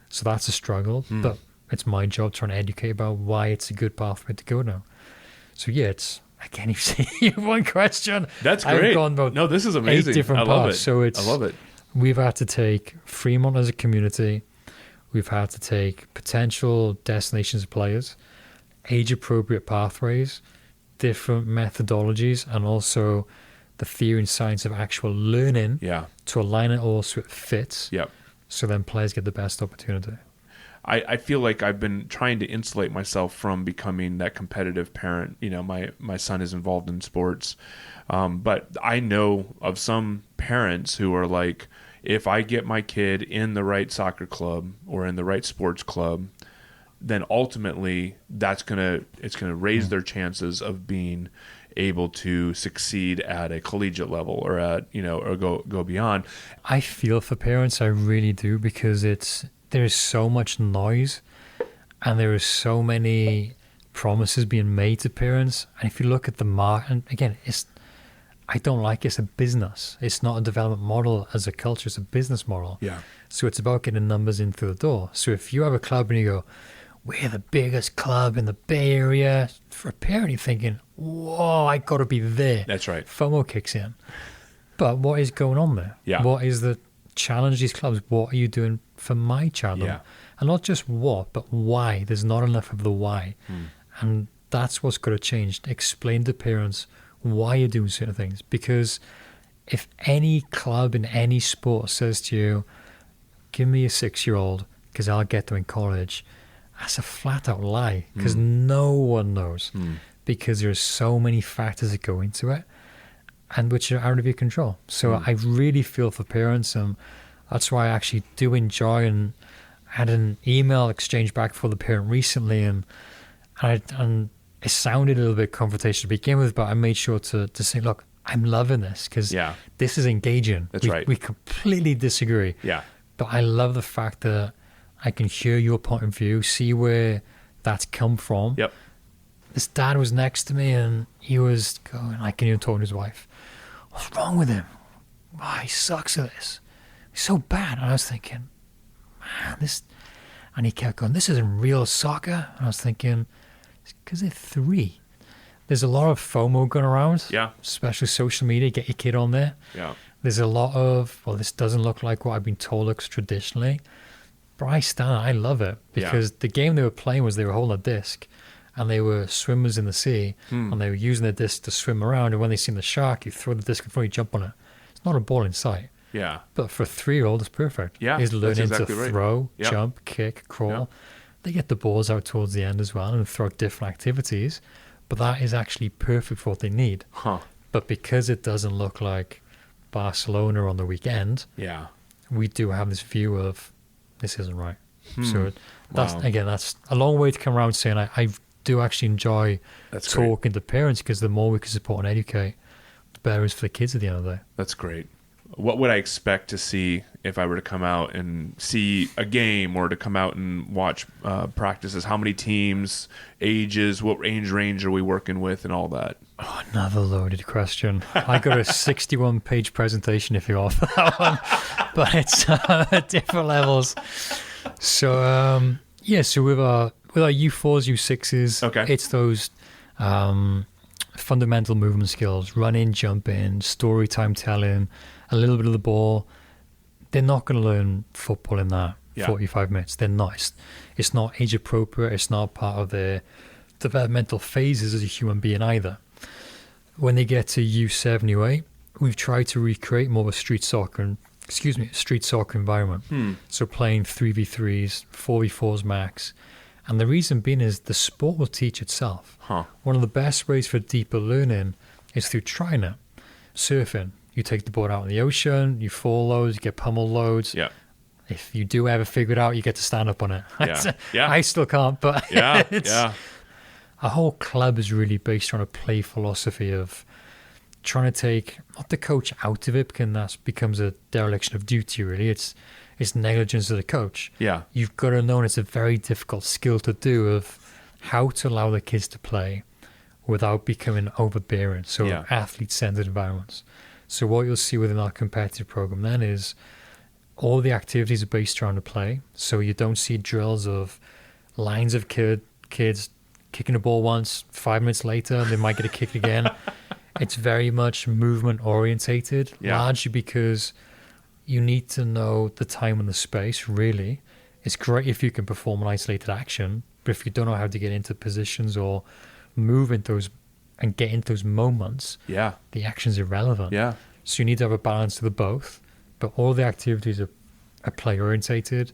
S1: So that's a struggle. But it's my job trying to educate about why it's a good pathway to go now. So yeah, it's, again, you see one question.
S8: That's
S1: I've
S8: great.
S1: gone about
S8: No, this is amazing.
S1: 8 different
S8: I love
S1: paths.
S8: it.
S1: So it's,
S8: I love it.
S1: We've had to take Fremont as a community. We've had to take potential destinations of players, age-appropriate pathways, different methodologies, and also the theory and science of actual learning to align it all so it fits.
S8: Yep.
S1: So then players get the best opportunity.
S8: I feel like I've been trying to insulate myself from becoming that competitive parent. You know, my son is involved in sports, but I know of some parents who are like, if I get my kid in the right soccer club or in the right sports club, then ultimately it's gonna raise their chances of being able to succeed at a collegiate level or at, you know, or go beyond.
S1: I feel for parents, I really do, because there's so much noise and there are so many promises being made to parents. And if you look at the market, and again, I don't like it's a business. It's not a development model as a culture, it's a business model.
S8: Yeah.
S1: So it's about getting numbers in through the door. So if you have a club and you go, we're the biggest club in the Bay Area, for a parent you're thinking, whoa, I got to be there.
S8: That's right.
S1: FOMO kicks in. But what is going on there?
S8: Yeah.
S1: What is the challenge these clubs? What are you doing for my child?
S8: Yeah.
S1: And not just what, but why. There's not enough of the why. And that's what's got to change. Explain to parents why you're doing certain things. Because if any club in any sport says to you, give me a 6-year-old because I'll get them in college, that's a flat out lie, because no one knows, because there's so many factors that go into it and which are out of your control. So I really feel for parents, and that's why I actually do enjoy, and had an email exchange back for the parent recently, and it sounded a little bit confrontational to begin with, but I made sure to say, look, I'm loving this because this is engaging.
S8: That's right.
S1: We completely disagree.
S8: Yeah.
S1: But I love the fact that I can hear your point of view, see where that's come from.
S8: Yep.
S1: This dad was next to me and he was going, I can even talk to his wife. What's wrong with him? Oh, he sucks at this. He's so bad. And I was thinking, man, this... And he kept going, this isn't real soccer. And I was thinking, it's because they're 3. There's a lot of FOMO going around.
S8: Yeah.
S1: Especially social media. Get your kid on there.
S8: Yeah.
S1: There's a lot of, well, this doesn't look like what I've been told looks traditionally. But I love it because the game they were playing was they were holding a disc and they were swimmers in the sea and they were using their disc to swim around. And when they see the shark, you throw the disc in front, you jump on it. It's not a ball in sight.
S8: Yeah.
S1: But for a 3-year-old, it's perfect.
S8: Yeah.
S1: He's learning
S8: exactly
S1: to
S8: right.
S1: throw,
S8: Yep.
S1: jump, kick, crawl.
S8: Yep.
S1: They get the balls out towards the end as well and throw different activities. But that is actually perfect for what they need.
S8: Huh.
S1: But because it doesn't look like Barcelona on the weekend,
S8: Yeah.
S1: we do have this view of this isn't right. So
S8: Wow.
S1: that's a long way to come around saying I do actually enjoy
S8: That's great.
S1: talking to parents, because the more we can support and educate, the better it is for the kids at the end of the day.
S8: That's great. What would I expect to see if I were to come out and see a game or to come out and watch practices? How many teams, ages, what age range are we working with and all that?
S1: Oh, another loaded question. I got a 61-page presentation if you offer that one, but it's at different levels. So, so with our U4s, U6s,
S8: Okay.
S1: it's those fundamental movement skills, running, jumping, story time telling, a little bit of the ball. They're not going to learn football in that 45 minutes. They're not. It's not age appropriate. It's not part of their developmental phases as a human being either. When they get to U7, U8, we've tried to recreate more of a street soccer environment. So playing 3v3s, 4v4s max. And the reason being is the sport will teach itself. One of the best ways for deeper learning is through trying it. Surfing. You take the board out in the ocean, you fall loads, you get pummel loads.
S8: Yeah.
S1: If you do ever figure it out, you get to stand up on it.
S8: Yeah.
S1: I still can't, but
S8: Yeah.
S1: our whole club is really based on a play philosophy of trying to take not the coach out of it, because that becomes a dereliction of duty. Really, it's negligence of the coach.
S8: Yeah.
S1: You've got to know, and it's a very difficult skill to do, of how to allow the kids to play without becoming overbearing. So athlete-centered environments. So what you'll see within our competitive program then is all the activities are based around the play. So you don't see drills of lines of kids kicking the ball once, 5 minutes later they might get a kick again. It's very much movement orientated, largely because you need to know the time and the space, really. It's great if you can perform an isolated action, but if you don't know how to get into positions or move into those and get into those moments, the action's irrelevant.
S8: Yeah.
S1: So you need to have a balance of the both, but all the activities are play orientated.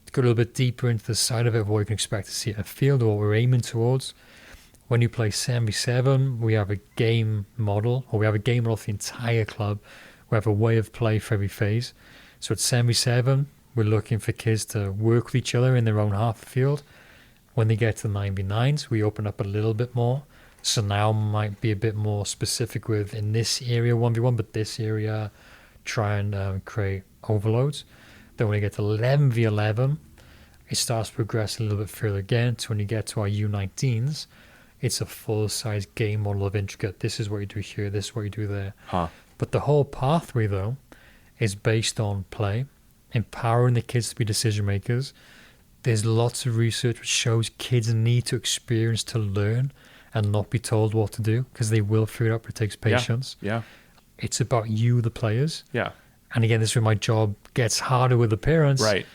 S1: To go a little bit deeper into the side of it, what you can expect to see at a field, or what we're aiming towards. When you play 7v7, we have a game model, or we have a game model for the entire club. We have a way of play for every phase. So at 7v7, we're looking for kids to work with each other in their own half of the field. When they get to the 9v9s, we open up a little bit more. So now might be a bit more specific with, in this area 1v1, but this area try and create overloads. Then when you get to 11v11, it starts to progress a little bit further again. So when you get to our U19s, it's a full-size game model of intricate. This is what you do here, this is what you do there. But the whole pathway, though, is based on play, empowering the kids to be decision makers. There's lots of research which shows kids need to experience to learn and not be told what to do, because they will figure it out, but it takes patience.
S8: Yeah.
S1: It's about you, the players.
S8: Yeah.
S1: And again, this is where my job gets harder with the parents.
S8: Right.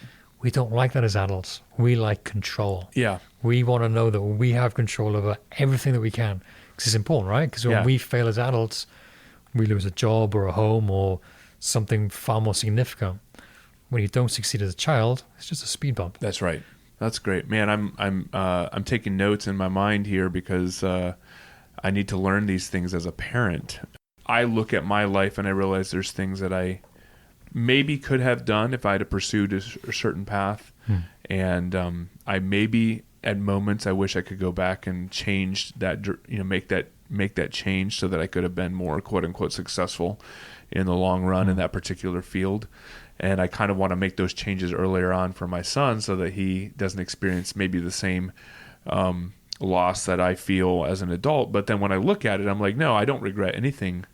S1: We don't like that as adults. We like control.
S8: Yeah.
S1: We want to know that we have control over everything that we can, because it's important, right? Because when we fail as adults, we lose a job or a home or something far more significant. When you don't succeed as a child, it's just a speed bump.
S8: That's right. That's great, man. I'm taking notes in my mind here, because I need to learn these things as a parent. I look at my life and I realize there's things that I maybe could have done if I had pursued a certain path, and I maybe at moments I wish I could go back and change that. Make that change so that I could have been more quote unquote successful in the long run in that particular field. And I kind of want to make those changes earlier on for my son so that he doesn't experience maybe the same loss that I feel as an adult. But then when I look at it, I'm like, no, I don't regret anything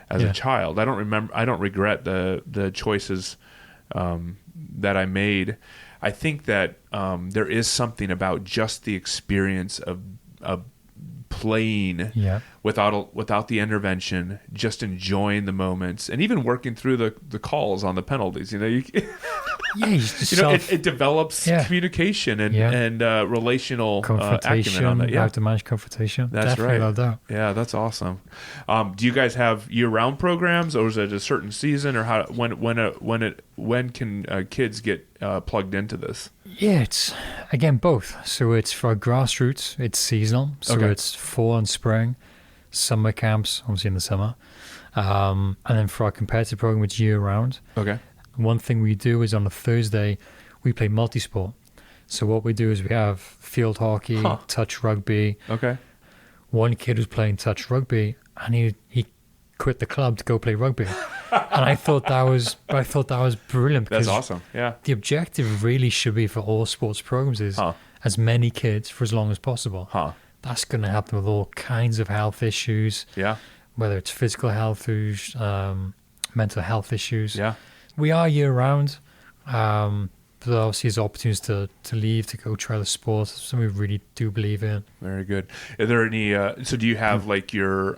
S8: as a child. I don't regret the choices that I made. I think that there is something about just the experience of playing without the intervention, just enjoying the moments, and even working through the calls on the penalties. It develops communication and relational acumen on that.
S1: How to manage confrontation.
S8: That's
S1: definitely,
S8: right.
S1: No doubt.
S8: Yeah, that's awesome. Do you guys have year-round programs, or is it a certain season, or when can kids get plugged into this?
S1: Yeah, it's again both. So it's for grassroots, it's seasonal. So it's fall and spring, summer camps, obviously in the summer, and then for our competitive program, it's year round.
S8: Okay.
S1: One thing we do is on a Thursday, we play multi-sport. So what we do is we have field hockey, touch rugby.
S8: Okay.
S1: One kid was playing touch rugby, and he quit the club to go play rugby. And I thought that was brilliant.
S8: That's awesome. Yeah.
S1: The objective really should be for all sports programs is as many kids for as long as possible. That's going to help them with all kinds of health issues.
S8: Yeah.
S1: Whether it's physical health issues, mental health issues.
S8: Yeah.
S1: We are year round. But obviously there's opportunities to leave, to go try the sport. Something we really do believe in.
S8: Very good. Are there any, so do you have like your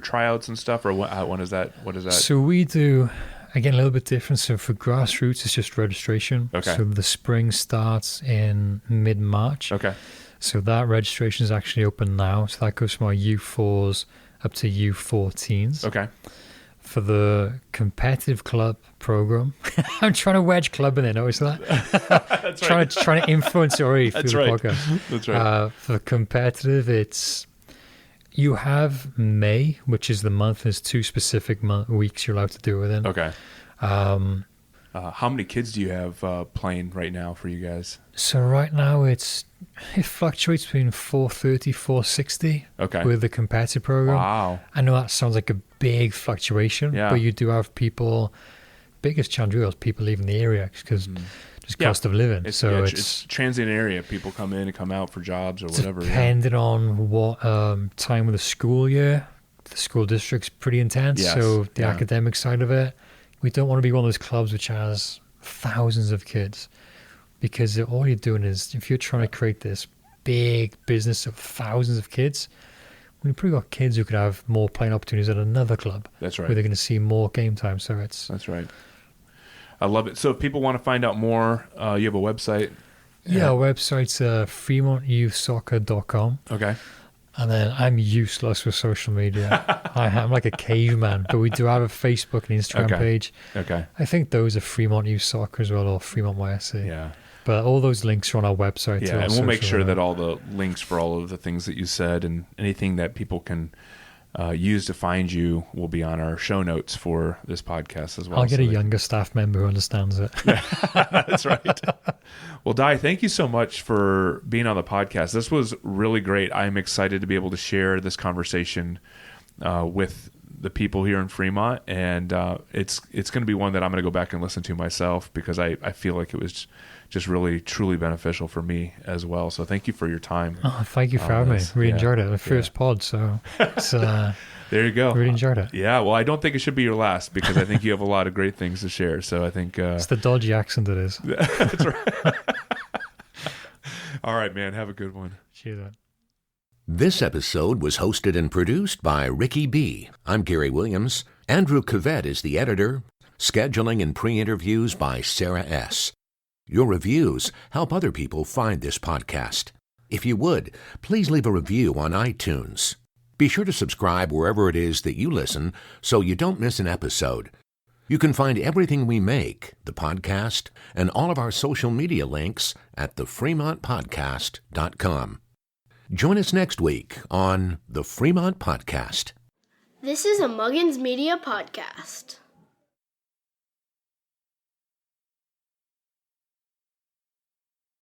S8: tryouts and stuff, or what is that?
S1: So we do, again, a little bit different. So for grassroots, it's just registration.
S8: Okay.
S1: So the spring starts in mid-March.
S8: Okay.
S1: So that registration is actually open now. So that goes from our U4s up to U14s.
S8: Okay.
S1: For the competitive club program, I'm trying to wedge club in there. Notice that?
S8: That's right.
S1: trying to influence your through
S8: That's
S1: the
S8: right.
S1: podcast.
S8: That's right.
S1: For competitive, you have May, which is the month. There's 2 specific weeks you're allowed to do it within.
S8: Okay. How many kids do you have playing right now for you guys?
S1: So right now it fluctuates between 430, 460 with the competitive program.
S8: Wow.
S1: I know that sounds like a big fluctuation, but you do have people, biggest challenge is people leaving the area because just cost of living.
S8: It's transient area. People come in and come out for jobs or whatever.
S1: Depending on what time of the school year, the school district's pretty intense. So the academic side of it, we don't want to be one of those clubs which has thousands of kids, because all you're doing is, if you're trying to create this big business of thousands of kids, we've probably got kids who could have more playing opportunities at another club.
S8: That's right.
S1: Where they're going to see more game time. So
S8: that's right. I love it. So if people want to find out more, you have a website?
S1: Yeah, our website's fremontyouthsoccer.com.
S8: Okay.
S1: And then I'm useless with social media. I'm like a caveman, but we do have a Facebook and Instagram page.
S8: Okay.
S1: I think those are Fremont Youth Soccer as well, or Fremont YSC.
S8: Yeah.
S1: But all those links are on our website.
S8: Yeah, and we'll make sure that all the links for all of the things that you said and anything that people can use to find you will be on our show notes for this podcast as well.
S1: I'll get a younger staff member who understands it.
S8: That's right. Well, Dai, thank you so much for being on the podcast. This was really great. I'm excited to be able to share this conversation with the people here in Fremont, and it's going to be one that I'm going to go back and listen to myself, because I feel like it was just really, truly beneficial for me as well. So thank you for your time.
S1: Oh, thank you for having me. Really enjoyed it. The first pod, so it's,
S8: there you go.
S1: Really enjoyed it.
S8: Yeah, well, I don't think it should be your last, because I think you have a lot of great things to share. So I think
S1: it's the dodgy accent it is.
S8: That's right. All right, man. Have a good one.
S1: Cheers, man.
S3: This episode was hosted and produced by Ricky B. I'm Gary Williams. Andrew Cavett is the editor. Scheduling and pre-interviews by Sarah S. Your reviews help other people find this podcast. If you would, please leave a review on iTunes. Be sure to subscribe wherever it is that you listen so you don't miss an episode. You can find everything we make, the podcast, and all of our social media links at thefremontpodcast.com. Join us next week on the Fremont Podcast.
S9: This is a Muggins Media podcast.